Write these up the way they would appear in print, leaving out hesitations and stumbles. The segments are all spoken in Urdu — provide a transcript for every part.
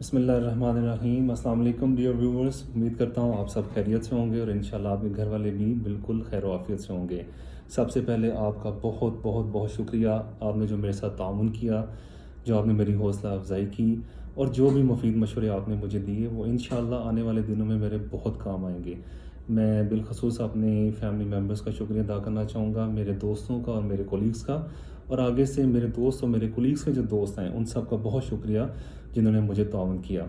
بسم اللہ الرحمن الرحیم۔ السلام علیکم ڈیئر ویورز، امید کرتا ہوں آپ سب خیریت سے ہوں گے اور انشاءاللہ آپ کے گھر والے بھی بالکل خیر و عافیت سے ہوں گے۔ سب سے پہلے آپ کا بہت بہت بہت شکریہ، آپ نے جو میرے ساتھ تعاون کیا، جو آپ نے میری حوصلہ افزائی کی اور جو بھی مفید مشورے آپ نے مجھے دیے وہ انشاءاللہ آنے والے دنوں میں میرے بہت کام آئیں گے۔ میں بالخصوص اپنے فیملی ممبرز کا شکریہ ادا کرنا چاہوں گا، میرے دوستوں کا اور میرے کولیگز کا، اور آگے سے میرے دوست اور میرے کولیگز کے جو دوست ہیں ان سب کا بہت شکریہ جنہوں نے مجھے تعاون کیا۔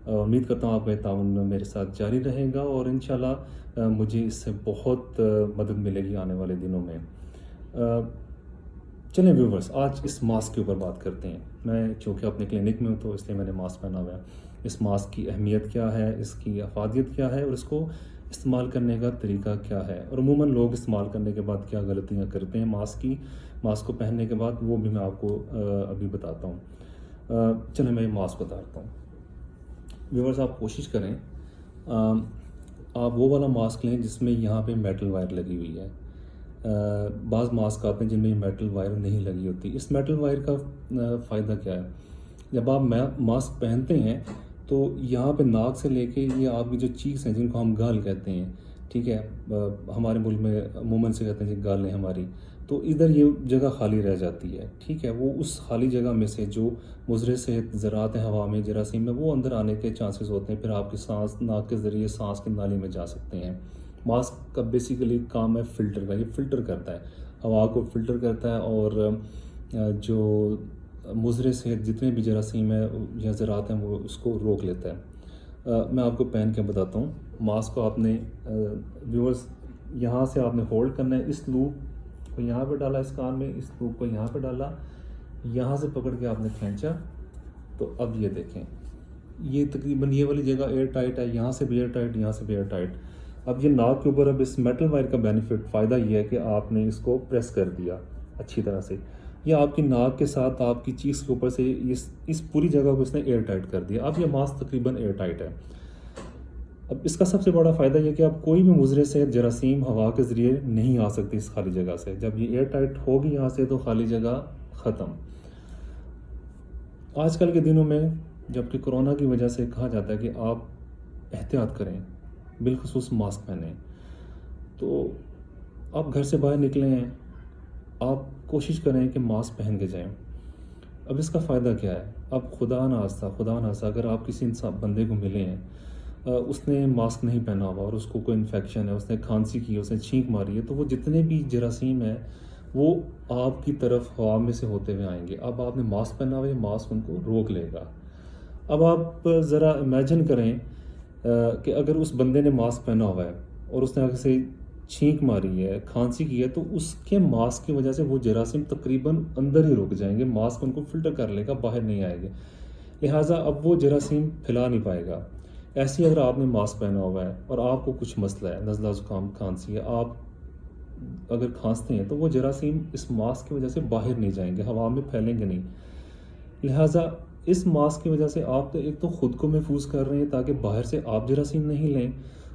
امید کرتا ہوں آپ کا تعاون میرے ساتھ جاری رہے گا اور انشاءاللہ مجھے اس سے بہت مدد ملے گی آنے والے دنوں میں۔ چلیں ویورز، آج اس ماسک کے اوپر بات کرتے ہیں۔ میں چونکہ اپنے کلینک میں ہوں تو اس لیے میں نے ماسک پہنا ہوا ہے۔ اس ماسک کی اہمیت کیا ہے، اس کی افادیت کیا ہے اور اس کو استعمال کرنے کا طریقہ کیا ہے، اور عموماً لوگ استعمال کرنے کے بعد کیا غلطیاں کرتے ہیں ماسک کو پہننے کے بعد، وہ بھی میں آپ کو ابھی بتاتا ہوں۔ چلیں میں یہ ماسک بتاتا ہوں۔ ویورز آپ کوشش کریں آپ وہ والا ماسک لیں جس میں یہاں پہ میٹل وائر لگی ہوئی ہے۔ بعض ماسک آتے ہیں جن میں یہ میٹل وائر نہیں لگی ہوتی۔ اس میٹل وائر کا فائدہ کیا ہے؟ جب آپ ماسک پہنتے ہیں تو یہاں پہ ناک سے لے کے یہ آپ کی جو چیکس ہیں جن کو ہم گال کہتے ہیں، ٹھیک ہے، ہمارے ملک میں عموماً سے کہتے ہیں جی گالیں ہماری، تو ادھر یہ جگہ خالی رہ جاتی ہے، ٹھیک ہے۔ وہ اس خالی جگہ میں سے جو مضر صحت ذرات ہیں ہوا میں، جراثیم میں، وہ اندر آنے کے چانسز ہوتے ہیں، پھر آپ کی سانس ناک کے ذریعے سانس کی نالی میں جا سکتے ہیں۔ ماسک کا بیسیکلی کام ہے فلٹر کا، یہ فلٹر کرتا ہے، ہوا کو فلٹر کرتا ہے اور جو مضر صحت جتنے بھی جراثیم ہیں یا ذرات ہیں وہ اس کو روک لیتا ہے۔ میں آپ کو پہن کے بتاتا ہوں۔ ماسک کو آپ نے ویورز یہاں سے آپ نے ہولڈ کرنا ہے، اس لوپ کو یہاں پہ ڈالا، اس کان میں، اس لوپ کو یہاں پہ ڈالا، یہاں سے پکڑ کے آپ نے کھینچا، تو اب یہ دیکھیں یہ تقریباً یہ والی جگہ ایئر ٹائٹ ہے، یہاں سے بھی ایئر ٹائٹ، یہاں سے بھی ایئر ٹائٹ۔ اب یہ ناک کے اوپر، اب اس میٹل وائر کا بینیفٹ فائدہ یہ ہے کہ آپ نے اس کو پریس کر دیا اچھی طرح سے، یہ آپ کی ناک کے ساتھ آپ کی چیکس کے اوپر سے اس پوری جگہ کو اس نے ایئر ٹائٹ کر دیا۔ اب یہ ماسک تقریباً ایئر ٹائٹ ہے۔ اب اس کا سب سے بڑا فائدہ یہ کہ اب کوئی بھی مضر صحت جراثیم ہوا کے ذریعے نہیں آ سکتی اس خالی جگہ سے۔ جب یہ ایئر ٹائٹ ہوگی یہاں سے تو خالی جگہ ختم۔ آج کل کے دنوں میں جبکہ کرونا کی وجہ سے کہا جاتا ہے کہ آپ احتیاط کریں، بالخصوص ماسک پہنیں، تو آپ گھر سے باہر نکلیں ہیں، آپ کوشش کریں کہ ماسک پہن کے جائیں۔ اب اس کا فائدہ کیا ہے؟ اب خدا نخواستہ اگر آپ کسی بندے کو ملے ہیں، اس نے ماسک نہیں پہنا ہوا اور اس کو کوئی انفیکشن ہے، اس نے کھانسی کی، اس نے چھینک ماری ہے، تو وہ جتنے بھی جراثیم ہیں وہ آپ کی طرف ہوا میں سے ہوتے ہوئے آئیں گے۔ اب آپ نے ماسک پہنا ہوا ہے، ماسک ان کو روک لے گا۔ اب آپ ذرا امیجن کریں کہ اگر اس بندے نے ماسک پہنا ہوا ہے اور اس نے اگر سے چھینک ماری ہے، کھانسی کی ہے، تو اس کے ماسک کی وجہ سے وہ جراثیم تقریباً اندر ہی رک جائیں گے، ماسک ان کو فلٹر کر لے گا، باہر نہیں آئے گے، لہٰذا اب وہ جراثیم پھیلا نہیں پائے گا۔ ایسے اگر آپ نے ماسک پہنا ہوا ہے اور آپ کو کچھ مسئلہ ہے، نزلہ زکام کھانسی ہے، آپ اگر کھانستے ہیں تو وہ جراثیم اس ماسک کی وجہ سے باہر نہیں جائیں گے، ہوا میں پھیلیں گے نہیں، لہٰذا اس ماسک کی وجہ سے آپ تو ایک تو خود کو محفوظ کر رہے ہیں تاکہ باہر سے آپ جراثیم نہیں لیں،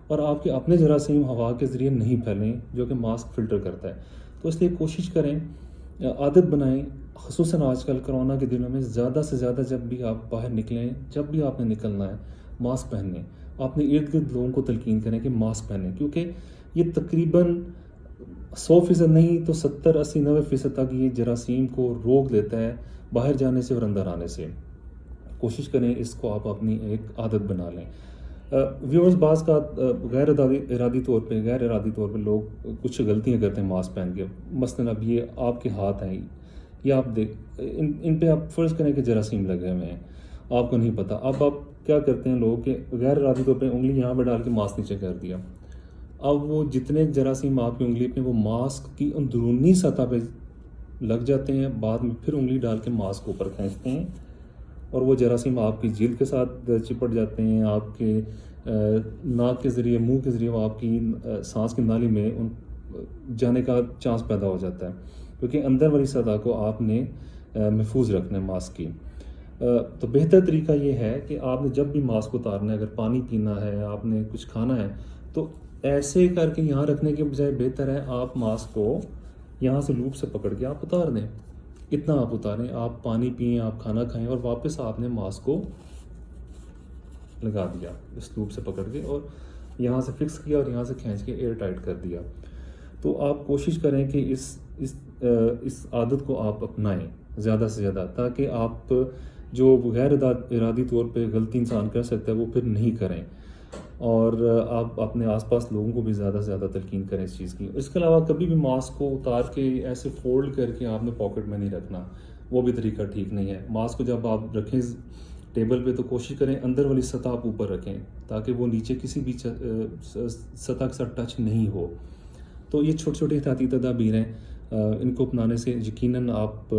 اور آپ کے اپنے جراثیم ہوا کے ذریعے نہیں پھیلیں جو کہ ماسک فلٹر کرتا ہے۔ تو اس لیے کوشش کریں، عادت بنائیں، خصوصاً آج کل کرونا کے دنوں میں زیادہ سے زیادہ جب بھی آپ باہر نکلیں، جب بھی آپ نے نکلنا ہے ماسک پہنیں، اپنے ارد گرد لوگوں کو تلقین کریں کہ ماسک پہنیں، کیونکہ یہ تقریباً 100% نہیں تو 70، 80، 90% تک یہ جراثیم کو روک دیتا ہے باہر جانے سے اور اندر آنے سے۔ کوشش کریں اس کو آپ اپنی ایک عادت بنا لیں۔ ویورز بعض کا غیر ارادی طور پہ لوگ کچھ غلطیاں کرتے ہیں ماسک پہن کے، مثلاً اب یہ آپ کے ہاتھ ہیں، یہ آپ ان پہ آپ فرض کریں کہ جراثیم لگے ہوئے ہیں، آپ کو نہیں پتہ، اب آپ کیا کرتے ہیں لوگ کہ غیر ارادی طور پہ انگلی یہاں پہ ڈال کے ماسک نیچے کر دیا، اب وہ جتنے جراثیم آپ کی انگلی پہ وہ ماسک کی اندرونی سطح پہ لگ جاتے ہیں، بعد میں پھر انگلی ڈال کے ماسک اوپر کھینچتے ہیں اور وہ جراثیم آپ کی جلد کے ساتھ چپٹ جاتے ہیں، آپ کے ناک کے ذریعے، منہ کے ذریعے، وہ آپ کی سانس کی نالی میں جانے کا چانس پیدا ہو جاتا ہے، کیونکہ اندر والی سطح کو آپ نے محفوظ رکھنا ہے ماسک کی۔ تو بہتر طریقہ یہ ہے کہ آپ نے جب بھی ماسک اتارنا ہے، اگر پانی پینا ہے، آپ نے کچھ کھانا ہے، تو ایسے کر کے یہاں رکھنے کے بجائے بہتر ہے آپ ماسک کو یہاں سے لوپ سے پکڑ کے آپ اتار دیں، اتنا آپ اتاریں، آپ پانی پئیں، آپ کھانا کھائیں اور واپس آپ نے ماسک کو لگا دیا اس ٹیوب سے پکڑ کے، اور یہاں سے فکس کیا اور یہاں سے کھینچ کے ایئر ٹائٹ کر دیا. تو آپ کوشش کریں کہ اس عادت کو آپ اپنائیں زیادہ سے زیادہ، تاکہ آپ جو غیر ارادی طور پہ غلطی انسان کر سکتا ہے وہ پھر نہیں کریں، اور آپ اپنے آس پاس لوگوں کو بھی زیادہ سے زیادہ تلقین کریں اس چیز کی. اس کے علاوہ کبھی بھی ماسک کو اتار کے ایسے فولڈ کر کے آپ نے پاکٹ میں نہیں رکھنا، وہ بھی طریقہ ٹھیک نہیں ہے. ماسک کو جب آپ رکھیں ٹیبل پہ تو کوشش کریں اندر والی سطح آپ اوپر رکھیں تاکہ وہ نیچے کسی بھی سطح کے ساتھ ٹچ نہیں ہو. تو یہ چھوٹی چھوٹی احتیاطی تدابیر ہیں، ان کو اپنانے سے یقیناً آپ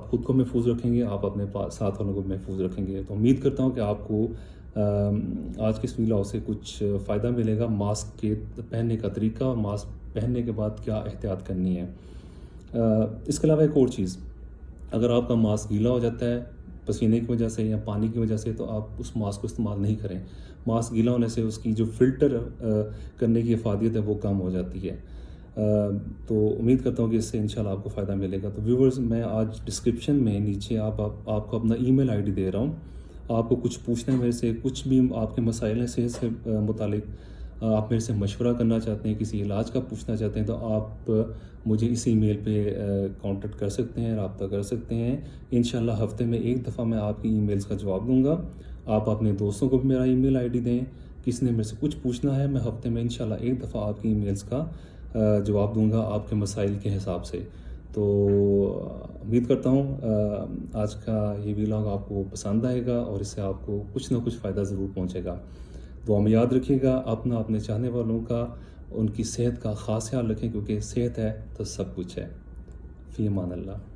خود کو محفوظ رکھیں گے، آپ اپنے ساتھ والوں کو محفوظ رکھیں گے. تو امید کرتا ہوں کہ آپ کو آج کے اس ویلاگ سے کچھ فائدہ ملے گا، ماسک کے پہننے کا طریقہ اور ماسک پہننے کے بعد کیا احتیاط کرنی ہے. اس کے علاوہ ایک اور چیز، اگر آپ کا ماسک گیلا ہو جاتا ہے پسینے کی وجہ سے یا پانی کی وجہ سے، تو آپ اس ماسک کو استعمال نہیں کریں. ماسک گیلا ہونے سے اس کی جو فلٹر کرنے کی افادیت ہے وہ کم ہو جاتی ہے. تو امید کرتا ہوں کہ اس سے انشاءاللہ آپ کو فائدہ ملے گا. تو ویورز، میں آج ڈسکرپشن میں نیچے آپ کو اپنا ای میل آئی ڈی دے رہا ہوں. آپ کو کچھ پوچھنا ہے میرے سے، کچھ بھی آپ کے مسائل ہیں صحت سے متعلق، آپ میرے سے مشورہ کرنا چاہتے ہیں، کسی علاج کا پوچھنا چاہتے ہیں، تو آپ مجھے اس ای میل پہ کانٹیکٹ کر سکتے ہیں، رابطہ کر سکتے ہیں. انشاءاللہ ہفتے میں ایک دفعہ میں آپ کی ای میلز کا جواب دوں گا. آپ اپنے دوستوں کو بھی میرا ای میل آئی ڈی دیں، کسی نے میرے سے کچھ پوچھنا ہے، میں ہفتے میں انشاءاللہ ایک دفعہ آپ کی ای میلز کا جواب دوں گا آپ کے مسائل کے حساب سے. تو امید کرتا ہوں آج کا یہ ویلاگ آپ کو پسند آئے گا اور اس سے آپ کو کچھ نہ کچھ فائدہ ضرور پہنچے گا. دعا میں یاد رکھیے گا اپنے چاہنے والوں کا، ان کی صحت کا خاص خیال رکھیں، کیونکہ صحت ہے تو سب کچھ ہے. فی امان اللہ.